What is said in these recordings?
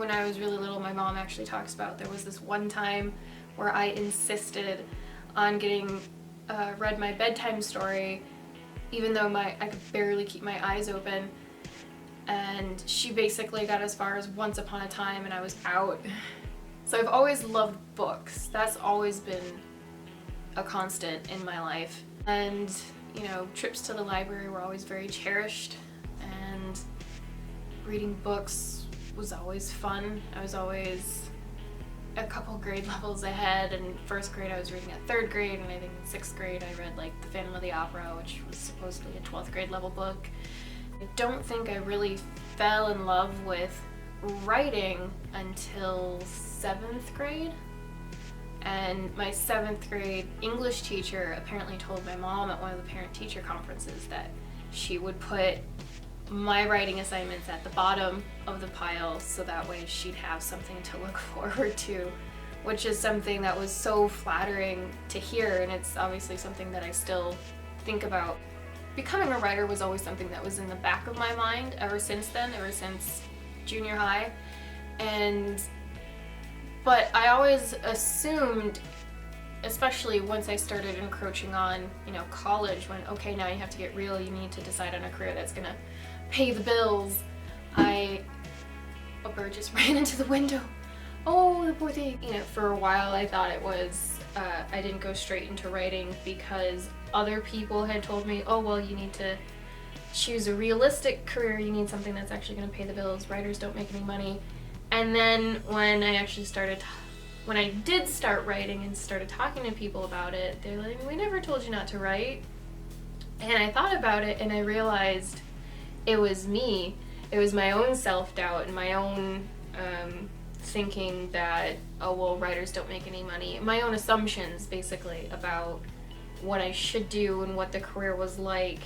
when I was really little, my mom actually talks about there was this one time where I insisted on getting read my bedtime story, even though I could barely keep my eyes open. And she basically got as far as Once Upon a Time and I was out. So I've always loved books. That's always been a constant in my life. And, you know, trips to the library were always very cherished, and reading books was always fun. I was always a couple grade levels ahead. In first grade I was reading at third grade, and I think in sixth grade I read like The Phantom of the Opera, which was supposedly a 12th grade level book. I don't think I really fell in love with writing until 7th grade. And my 7th grade English teacher apparently told my mom at one of the parent-teacher conferences that she would put my writing assignments at the bottom of the pile so that way she'd have something to look forward to, which is something that was so flattering to hear, and it's obviously something that I still think about. Becoming a writer was always something that was in the back of my mind ever since then, ever since junior high. But I always assumed, especially once I started encroaching on, you know, college, when, okay, now you have to get real, you need to decide on a career that's gonna pay the bills. A bird just ran into the window. Oh, the poor thing. You know, for a while I thought it was, I didn't go straight into writing because other people had told me, oh, well, you need to choose a realistic career, you need something that's actually gonna pay the bills, writers don't make any money. And then when I did start writing and started talking to people about it, they're like, we never told you not to write. And I thought about it and I realized it was me. It was my own self-doubt and my own thinking that, oh, well, writers don't make any money. My own assumptions, basically, about what I should do and what the career was like.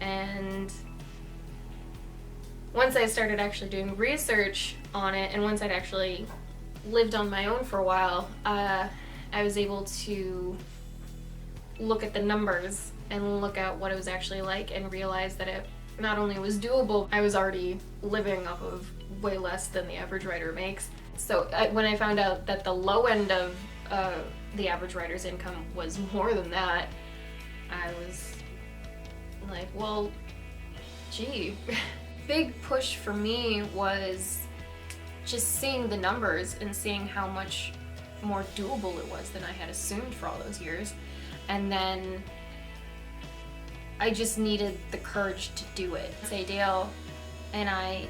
And once I started actually doing research on it, and once I'd actually lived on my own for a while, I was able to look at the numbers and look at what it was actually like and realize that it not only was doable, I was already living off of way less than the average writer makes. So when I found out that the low end of the average writer's income was more than that, I was like, well, gee. Big push for me was just seeing the numbers and seeing how much more doable it was than I had assumed for all those years. And then I just needed the courage to do it. Say Dale and I,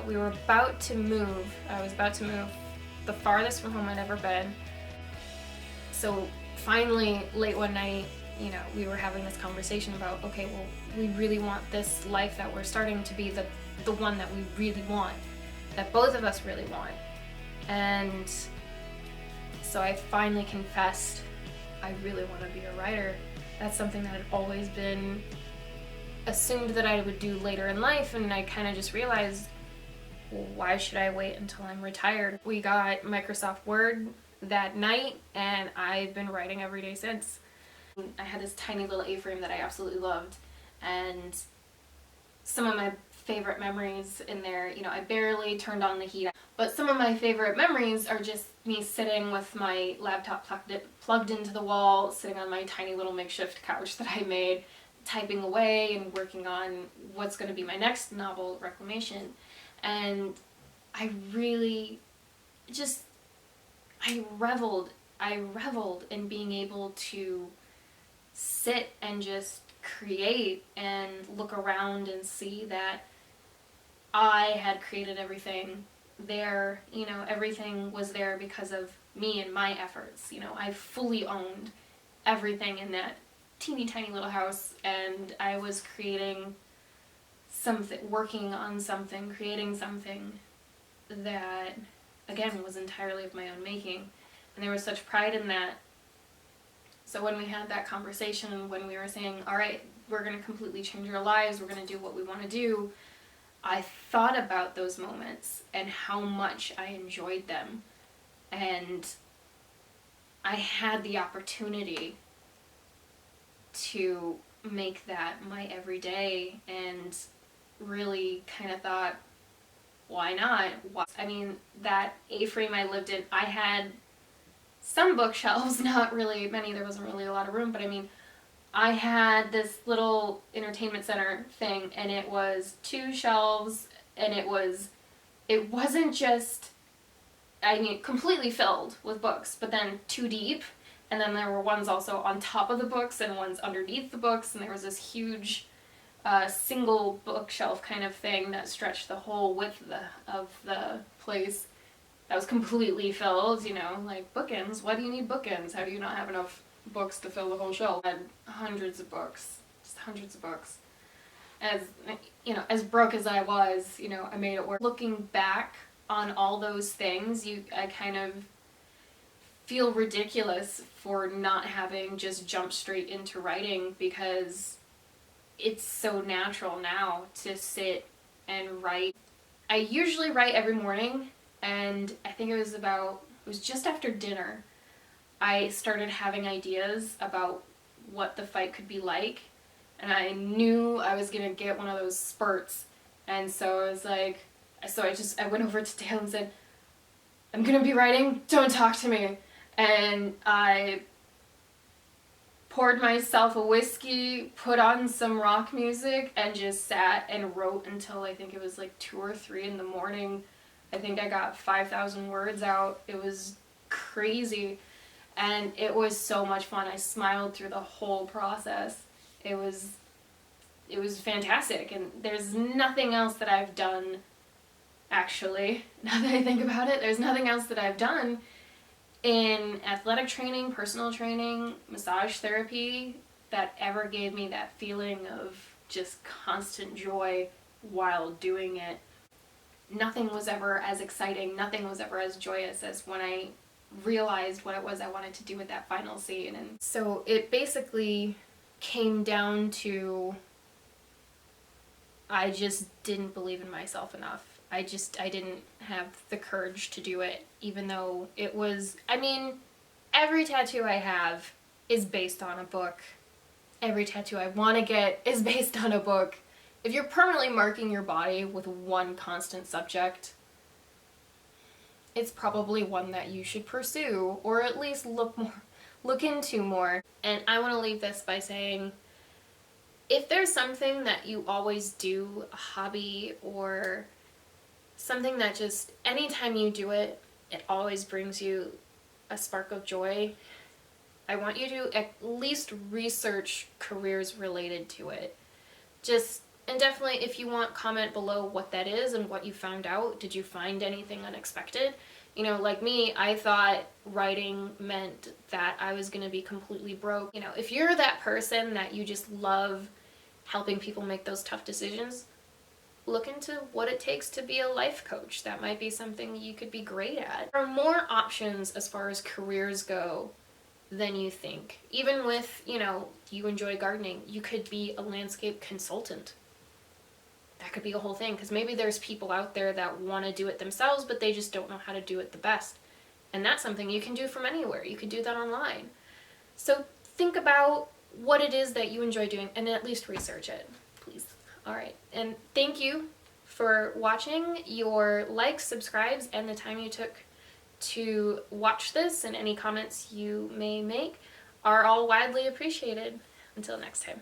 we were about to move. I was about to move the farthest from home I'd ever been. So finally, late one night, you know, we were having this conversation about, okay, well, we really want this life that we're starting to be the one that we really want, that both of us really want. And so I finally confessed, I really want to be a writer. That's something that had always been assumed that I would do later in life, and I kind of just realized, well, why should I wait until I'm retired? We got Microsoft Word that night, and I've been writing every day since. I had this tiny little A-frame that I absolutely loved, and some of my favorite memories in there, you know, I barely turned on the heat, but some of my favorite memories are just me sitting with my laptop plugged into the wall, sitting on my tiny little makeshift couch that I made, typing away and working on what's going to be my next novel, Reclamation. And I really just, I reveled in being able to sit and just create and look around and see that I had created everything there. You know, everything was there because of me and my efforts. You know, I fully owned everything in that teeny tiny little house, and I was creating something, working on something, creating something that, again, was entirely of my own making. And there was such pride in that. So when we had that conversation, when we were saying, all right, we're going to completely change our lives, we're going to do what we want to do, I thought about those moments and how much I enjoyed them. And I had the opportunity to make that my everyday, and really kind of thought, why not? I mean, that A-frame I lived in, I had some bookshelves, not really many, there wasn't really a lot of room, but I mean, I had this little entertainment center thing, and it was 2 shelves, and it wasn't just, I mean, completely filled with books, but then 2 deep, and then there were ones also on top of the books and ones underneath the books, and there was this huge single bookshelf kind of thing that stretched the whole width of the place. That was completely filled, you know, like bookends. Why do you need bookends? How do you not have enough books to fill the whole shelf? I had hundreds of books, just hundreds of books. As, you know, as broke as I was, you know, I made it work. Looking back on all those things, I kind of feel ridiculous for not having just jumped straight into writing, because it's so natural now to sit and write. I usually write every morning, and I think it was just after dinner, I started having ideas about what the fight could be like, and I knew I was gonna get one of those spurts, and so I was like, I went over to Dale and said, I'm gonna be writing, don't talk to me. And I poured myself a whiskey, put on some rock music, and just sat and wrote until I think it was like 2 or 3 in the morning. I think I got 5,000 words out. It was crazy, and it was so much fun. I smiled through the whole process. It was fantastic, and there's nothing else that I've done, actually, now that I think about it, there's nothing else that I've done in athletic training, personal training, massage therapy that ever gave me that feeling of just constant joy while doing it. Nothing was ever as exciting, nothing was ever as joyous as when I realized what it was I wanted to do with that final scene. And so it basically came down to, I just didn't believe in myself enough. I didn't have the courage to do it, even though it was, I mean, every tattoo I have is based on a book. Every tattoo I want to get is based on a book. If you're permanently marking your body with one constant subject, it's probably one that you should pursue, or at least look into more. And I want to leave this by saying, if there's something that you always do, a hobby or something that just, anytime you do it, it always brings you a spark of joy, I want you to at least research careers related to it. And definitely, if you want, comment below what that is and what you found out. Did you find anything unexpected? You know, like me, I thought writing meant that I was going to be completely broke. You know, if you're that person that you just love helping people make those tough decisions, look into what it takes to be a life coach. That might be something you could be great at. There are more options as far as careers go than you think. Even with, you know, you enjoy gardening, you could be a landscape consultant. That could be a whole thing, because maybe there's people out there that want to do it themselves, but they just don't know how to do it the best. And that's something you can do from anywhere. You could do that online. So think about what it is that you enjoy doing, and at least research it, please. All right, and thank you for watching. Your likes, subscribes, and the time you took to watch this, and any comments you may make are all widely appreciated. Until next time.